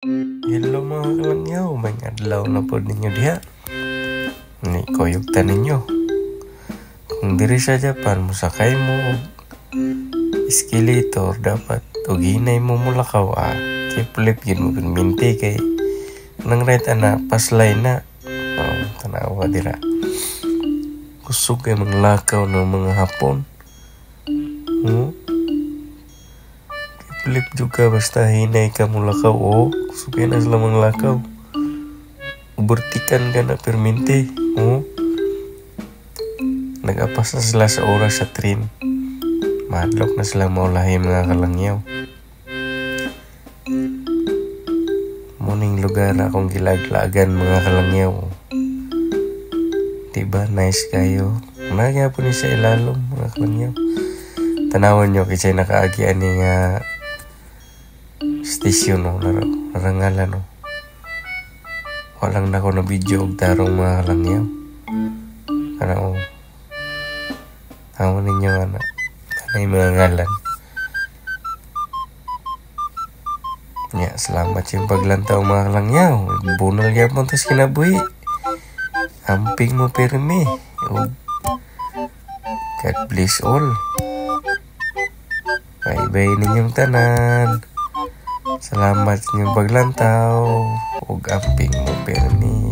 Hello mga kalangyaw, may adlaw na po ninyo diha. Ni koyog ninyo. Kung diri sa Japan, musakay mo og escalator dapat og hinay mo mulakaw kiplip yun mo minti kay nang right ana paslay na. Tanawa dira. Kusog kay manglakaw ng mga hapon. Flip juga basta hinay ka mulakaw suki na sila manglakaw ubertikan ka na perminti nagapas na sila sa oras sa train madlok na sila maulahi mga kalangyaw muning lugar akong gilaglagan mga kalangyaw diba nice kayo nagyapon ni sa ilalom mga kalangyaw tanawan nyo kasi nakaagian ni nga station narangalan walang nako na video og tarong mga kalangyaw tama ninyo tanay mga ngalan salamat yung paglantaw mga kalangyaw bunal gyapon tas kinabuhi amping mo pirmi God bless all bye ninyong tanan. Salamat sa inyong paglantaw ug amping mo permi.